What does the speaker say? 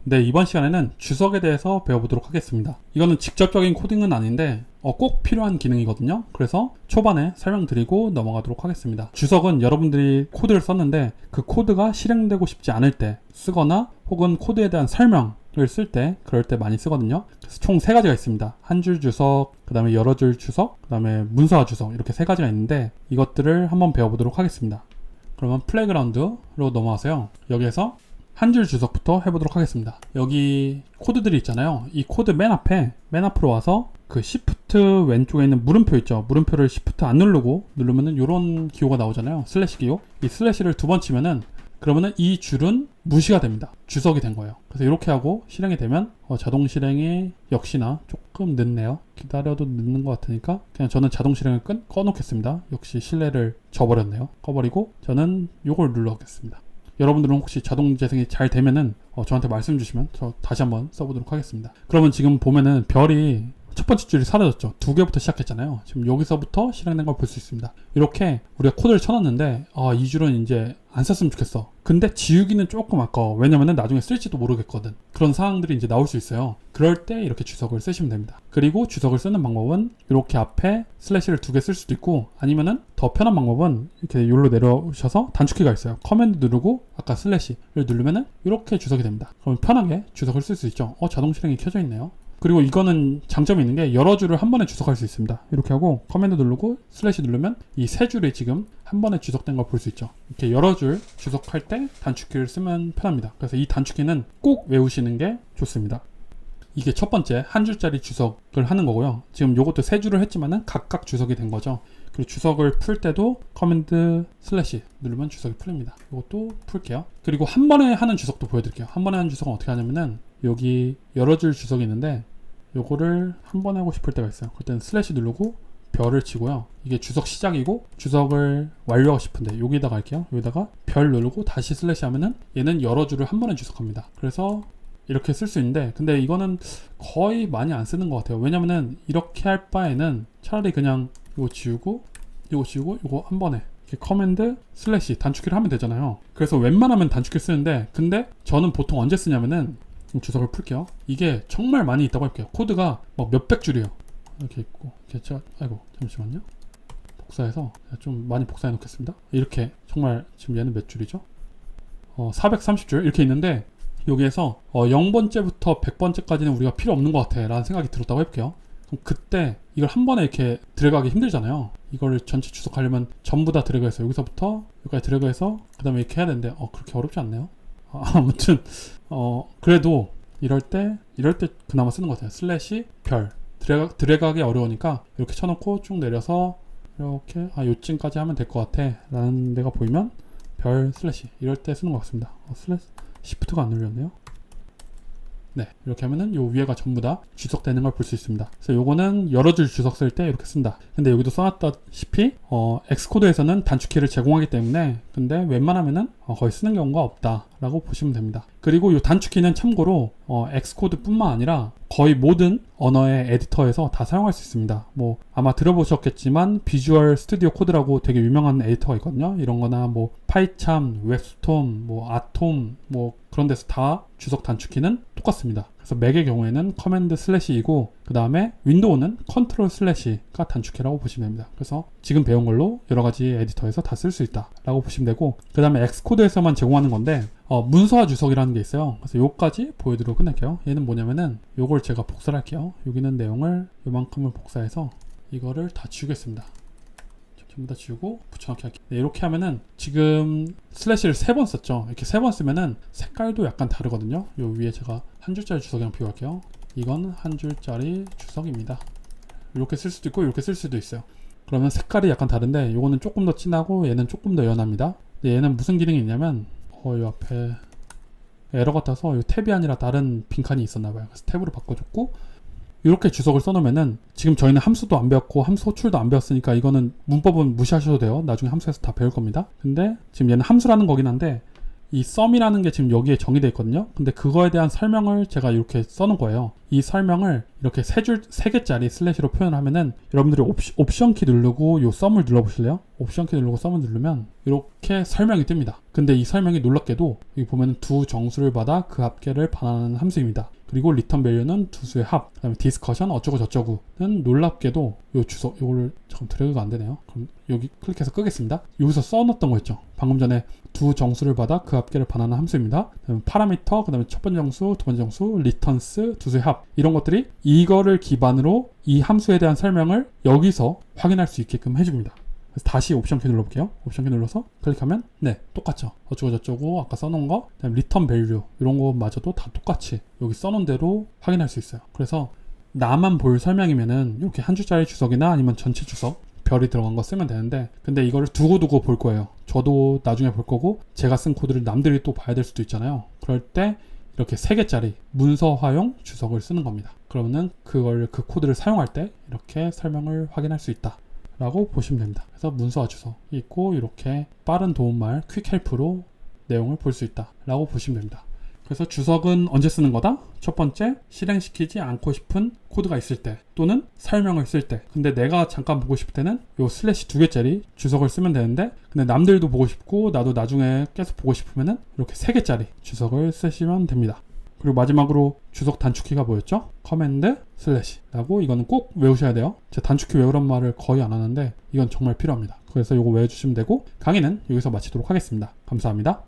네, 이번 시간에는 주석에 대해서 배워보도록 하겠습니다. 이거는 직접적인 코딩은 아닌데 꼭 필요한 기능이거든요. 그래서 초반에 설명드리고 넘어가도록 하겠습니다. 주석은 여러분들이 코드를 썼는데 그 코드가 실행되고 싶지 않을 때 쓰거나 혹은 코드에 대한 설명을 쓸 때 그럴 때 많이 쓰거든요. 그래서 총 3가지가 있습니다. 한 줄 주석, 그 다음에 여러 줄 주석, 그 다음에 문서화 주석, 이렇게 3가지가 있는데 이것들을 한번 배워보도록 하겠습니다. 그러면 플레이그라운드로 넘어와서요. 여기에서 한 줄 주석부터 해보도록 하겠습니다. 여기 코드들이 있잖아요. 이 코드 맨 앞으로 와서 그 Shift 왼쪽에 있는 물음표 있죠. 물음표를 Shift 안 누르면은 이런 기호가 나오잖아요. 슬래시 기호. 이 슬래시를 2번 치면은 그러면은 이 줄은 무시가 됩니다. 주석이 된 거예요. 그래서 이렇게 하고 실행이 되면 자동 실행이 역시나 조금 늦네요. 기다려도 늦는 것 같으니까 그냥 저는 자동 실행을 꺼놓겠습니다. 역시 신뢰를 저버렸네요. 꺼버리고 저는 요걸 눌러보겠습니다. 여러분들은 혹시 자동 재생이 잘 되면은 저한테 말씀 주시면 저 다시 한번 써보도록 하겠습니다. 그러면 지금 보면은 별이 첫 번째 줄이 사라졌죠. 2개부터 시작했잖아요. 지금 여기서부터 실행된 걸 볼 수 있습니다. 이렇게 우리가 코드를 쳐놨는데 이 줄은 이제 안 썼으면 좋겠어. 근데 지우기는 조금 아까워. 왜냐면은 나중에 쓸지도 모르겠거든. 그런 상황들이 이제 나올 수 있어요. 그럴 때 이렇게 주석을 쓰시면 됩니다. 그리고 주석을 쓰는 방법은 이렇게 앞에 슬래시를 2개 쓸 수도 있고 아니면은 더 편한 방법은 이렇게 여기로 내려오셔서 단축키가 있어요. 커맨드 누르고 아까 슬래시를 누르면은 이렇게 주석이 됩니다. 그러면 편하게 주석을 쓸 수 있죠. 자동 실행이 켜져 있네요. 그리고 이거는 장점이 있는 게 여러 줄을 한 번에 주석할 수 있습니다. 이렇게 하고 커맨드 누르고 슬래시 누르면 이 3줄이 지금 한 번에 주석된 걸 볼 수 있죠. 이렇게 여러 줄 주석할 때 단축키를 쓰면 편합니다. 그래서 이 단축키는 꼭 외우시는 게 좋습니다. 이게 첫 번째 한 줄짜리 주석을 하는 거고요. 지금 요것도 3줄을 했지만은 각각 주석이 된 거죠. 그리고 주석을 풀 때도 커맨드 슬래시 누르면 주석이 풀립니다. 이것도 풀게요. 그리고 한 번에 하는 주석도 보여드릴게요. 한 번에 하는 주석은 어떻게 하냐면은 여기 여러 줄 주석이 있는데 요거를 한 번에 하고 싶을 때가 있어요. 그때는 슬래시 누르고 별을 치고요. 이게 주석 시작이고 주석을 완료하고 싶은데 여기다가 할게요. 여기다가 별 누르고 다시 슬래시 하면은 얘는 여러 줄을 한 번에 주석합니다. 그래서 이렇게 쓸 수 있는데 근데 이거는 거의 많이 안 쓰는 것 같아요. 왜냐면은 이렇게 할 바에는 차라리 그냥 이거 지우고 이거 한 번에 이렇게 커맨드 슬래시 단축키를 하면 되잖아요. 그래서 웬만하면 단축키 쓰는데 근데 저는 보통 언제 쓰냐면은 주석을 풀게요. 이게 정말 많이 있다고 할게요. 코드가 막 몇백 줄이에요. 이렇게 있고 이렇게 아이고 잠시만요. 복사해서 좀 많이 복사해 놓겠습니다. 이렇게 정말 지금 얘는 몇 줄이죠? 430줄 이렇게 있는데 여기에서 0번째부터 100번째까지는 우리가 필요 없는 것 같아 라는 생각이 들었다고 해볼게요. 그럼 그때 이걸 한 번에 이렇게 들어가기 힘들잖아요. 이걸 전체 주석하려면 전부 다 들어가서 여기서부터 여기까지 들어가서 그 다음에 이렇게 해야 되는데 그렇게 어렵지 않네요. 아무튼 그래도 이럴 때 그나마 쓰는 것 같아요. 슬래시 별 들어가기 어려우니까 이렇게 쳐놓고 쭉 내려서 이렇게 요쯤까지 하면 될 것 같아 라는 데가 보이면 별 슬래시 이럴 때 쓰는 것 같습니다. 슬래시 시프트가 안 눌렸네요. 네, 이렇게 하면은 요 위에가 전부 다 주석되는 걸 볼 수 있습니다. 그래서 요거는 여러 줄 주석 쓸 때 이렇게 쓴다. 근데 여기도 써놨다시피 엑스코드에서는 단축키를 제공하기 때문에 근데 웬만하면은 거의 쓰는 경우가 없다라고 보시면 됩니다. 그리고 요 단축키는 참고로 엑스코드 뿐만 아니라 거의 모든 언어의 에디터에서 다 사용할 수 있습니다. 뭐 아마 들어보셨겠지만 비주얼 스튜디오 코드라고 되게 유명한 에디터가 있거든요. 이런 거나 뭐 파이참, 웹스톰, 뭐 아톰 뭐 그런 데서 다 주석 단축키는 똑같습니다. 그래서 맥의 경우에는 커맨드 슬래시이고 그 다음에 윈도우는 컨트롤 슬래시가 단축키라고 보시면 됩니다. 그래서 지금 배운 걸로 여러 가지 에디터에서 다 쓸 수 있다 라고 보시면 되고 그 다음에 엑스코드에서만 제공하는 건데 문서화 주석이라는 게 있어요. 그래서 요까지 보여드리고 끝낼게요. 얘는 뭐냐면은 요걸 제가 복사를 할게요. 여기 있는 내용을 요만큼을 복사해서 이거를 다 지우겠습니다. 전부 다 지우고 붙여넣기 할게요. 네, 이렇게 하면은 지금 슬래시를 3번 썼죠. 이렇게 3번 쓰면은 색깔도 약간 다르거든요. 요 위에 제가 한 줄짜리 주석이랑 비교할게요. 이건 한 줄짜리 주석입니다. 이렇게 쓸 수도 있고 이렇게 쓸 수도 있어요. 그러면 색깔이 약간 다른데 요거는 조금 더 진하고 얘는 조금 더 연합니다. 얘는 무슨 기능이 있냐면 요 앞에 에러가 떠서 요 탭이 아니라 다른 빈칸이 있었나봐요. 그래서 탭으로 바꿔줬고 이렇게 주석을 써놓으면은 지금 저희는 함수도 안 배웠고 함수 호출도 안 배웠으니까 이거는 문법은 무시하셔도 돼요. 나중에 함수에서 다 배울 겁니다. 근데 지금 얘는 함수라는 거긴 한데 이 썸이라는 게 지금 여기에 정의되어 있거든요. 근데 그거에 대한 설명을 제가 이렇게 써놓은 거예요. 이 설명을 이렇게 세 개짜리 슬래시로 표현을 하면은 여러분들이 옵션 키 누르고 요 썸을 눌러보실래요? 옵션 키 누르고 썸을 누르면 이렇게 설명이 뜹니다. 근데 이 설명이 놀랍게도 여기 보면 두 정수를 받아 그 합계를 반환하는 함수입니다. 그리고 리턴 밸류는 두 수의 합, 그다음에 디스커션 어쩌고 저쩌고는 놀랍게도 요 주소, 요거를 잠깐 드래그가 안 되네요. 그럼 여기 클릭해서 끄겠습니다. 여기서 써놨던 거 있죠. 방금 전에 두 정수를 받아 그 합계를 반환하는 함수입니다. 그다음에 파라미터, 그다음에 첫 번째 정수, 두 번째 정수, 리턴스, 두 수의 합, 이런 것들이 이거를 기반으로 이 함수에 대한 설명을 여기서 확인할 수 있게끔 해줍니다. 그래서 다시 옵션 키 눌러볼게요. 옵션 키 눌러서 클릭하면 네, 똑같죠. 어쩌고 저쩌고 아까 써놓은 거, 그다음에 리턴 밸류 이런 거마저도 다 똑같이 여기 써놓은 대로 확인할 수 있어요. 그래서 나만 볼 설명이면은 이렇게 한 줄짜리 주석이나 아니면 전체 주석 별이 들어간 거 쓰면 되는데, 근데 이거를 두고두고 볼 거예요. 저도 나중에 볼 거고 제가 쓴 코드를 남들이 또 봐야 될 수도 있잖아요. 그럴 때 이렇게 3개짜리 문서화용 주석을 쓰는 겁니다. 그러면은 그 코드를 사용할 때 이렇게 설명을 확인할 수 있다 라고 보시면 됩니다. 그래서 문서화 주석이 있고 이렇게 빠른 도움말 퀵헬프로 내용을 볼 수 있다 라고 보시면 됩니다. 그래서 주석은 언제 쓰는 거다? 첫 번째, 실행시키지 않고 싶은 코드가 있을 때 또는 설명을 쓸 때. 근데 내가 잠깐 보고 싶을 때는 요 슬래시 2개짜리 주석을 쓰면 되는데, 근데 남들도 보고 싶고 나도 나중에 계속 보고 싶으면은 이렇게 3개짜리 주석을 쓰시면 됩니다. 그리고 마지막으로 주석 단축키가 뭐였죠? 커맨드 슬래시 라고, 이거는 꼭 외우셔야 돼요. 제가 단축키 외우란 말을 거의 안 하는데 이건 정말 필요합니다. 그래서 이거 외워주시면 되고, 강의는 여기서 마치도록 하겠습니다. 감사합니다.